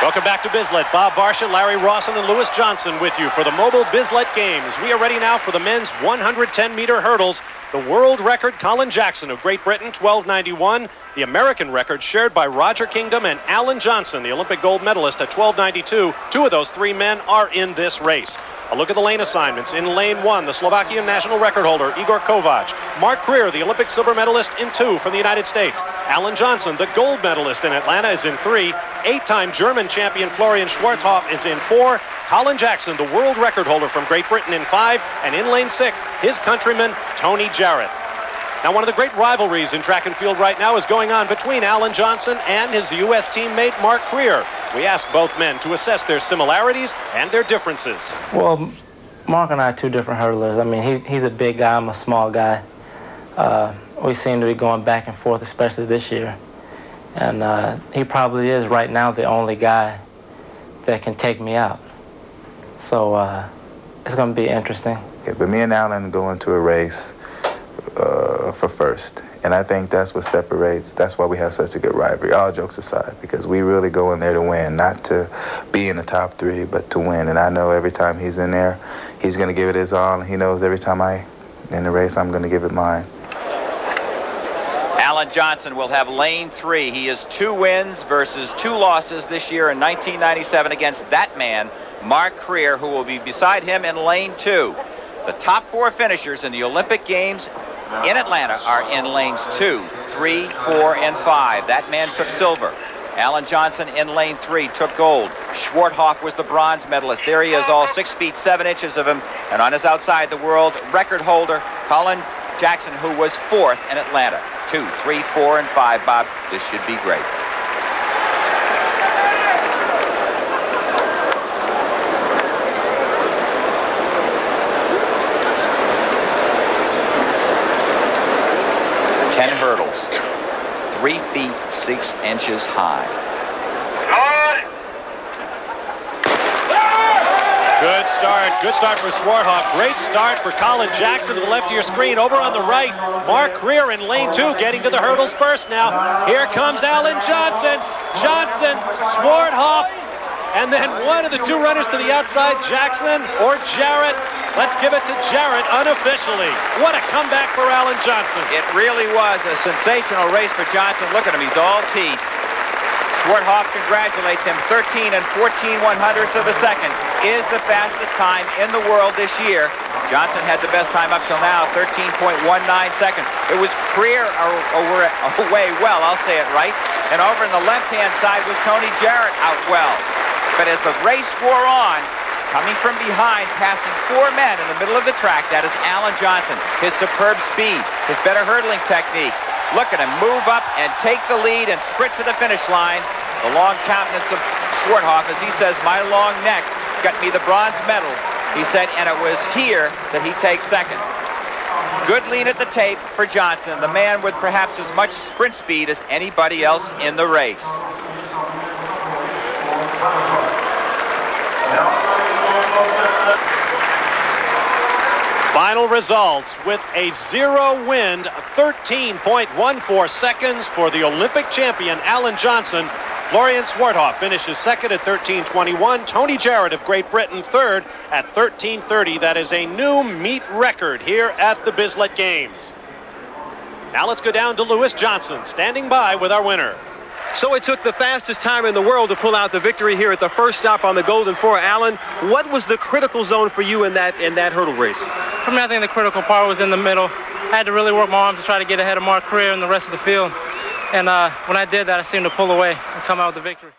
Welcome back to Bislett. Bob Varsha, Larry Rawson, and Lewis Johnson with you for the mobile Bislett Games. We are ready now for the men's 110-meter hurdles. The world record, Colin Jackson of Great Britain, 12:91. The American record shared by Roger Kingdom and Alan Johnson, the Olympic gold medalist, at 12:92. Two of those three men are in this race. A look at the lane assignments. In lane 1, the Slovakian national record holder, Igor Kovác. Mark Crear, the Olympic silver medalist, in 2 from the United States. Alan Johnson, the gold medalist in Atlanta, is in 3. 8-time German champion Florian Schwarthoff is in 4. Colin Jackson, the world record holder from Great Britain, in 5. And in lane 6, his countryman, Tony Jarrett. Now, one of the great rivalries in track and field right now is going on between Alan Johnson and his U.S. teammate Mark Crear. We asked both men to assess their similarities and their differences. Well, Mark and I are two different hurdlers. I mean, he's a big guy, I'm a small guy. We seem to be going back and forth, especially this year. And he probably is right now the only guy that can take me out. So it's going to be interesting. Yeah, but me and Alan go into a race for first, and I think that's what separates. That's why we have such a good rivalry, all jokes aside, because we really go in there to win, not to be in the top 3, but to win. And I know every time he's in there, he's going to give it his all, and he knows every time in the race, I'm going to give it mine. Alan Johnson will have lane 3. He has 2 wins versus 2 losses this year in 1997 against that man, Mark Crear, who will be beside him in lane 2. The top 4 finishers in the Olympic Games in Atlanta are in lanes 2, 3, 4, and 5. That man took silver. Alan Johnson in lane 3 took gold. Schwarthoff was the bronze medalist. There he is, all 6 feet 7 inches of him. And on his outside, the world record holder, Colin Jackson, who was 4th in Atlanta. 2, 3, 4, and 5. Bob, this should be great. Hurdles, 3 feet 6 inches high. Good start for Schwarthoff. Great start for Colin Jackson to the left of your screen. Over on the right, Mark Crear in lane 2, getting to the hurdles first now. Here comes Alan Johnson. Johnson, Schwarthoff, and then one of the 2 runners to the outside, Jackson or Jarrett. Let's give it to Jarrett unofficially. What a comeback for Alan Johnson. It really was a sensational race for Johnson. Look at him, he's all teeth. Schwarthoff congratulates him. 13 and 14/100ths of a second is the fastest time in the world this year. Johnson had the best time up till now, 13.19 seconds. It was Crear away well, I'll say it right. And over on the left-hand side was Tony Jarrett out well. But as the race wore on, coming from behind, passing 4 men in the middle of the track, that is Alan Johnson. His superb speed, his better hurdling technique. Look at him move up and take the lead and sprint to the finish line. The long countenance of Schwarthoff, as he says, my long neck got me the bronze medal. He said, and it was here that he takes second. Good lean at the tape for Johnson, the man with perhaps as much sprint speed as anybody else in the race. Final results with a 0 wind, 13.14 seconds for the Olympic champion Alan Johnson. Florian Schwarthoff finishes 2nd at 13:21. Tony Jarrett of Great Britain 3rd at 13:30. That is a new meet record here at the Bislett Games. Now let's go down to Lewis Johnson, standing by with our winner. So it took the fastest time in the world to pull out the victory here at the first stop on the Golden Four. Alan, what was the critical zone for you in that hurdle race? For me, I think the critical part was in the middle. I had to really work my arms to try to get ahead of Mark Crear and the rest of the field. And when I did that, I seemed to pull away and come out with the victory.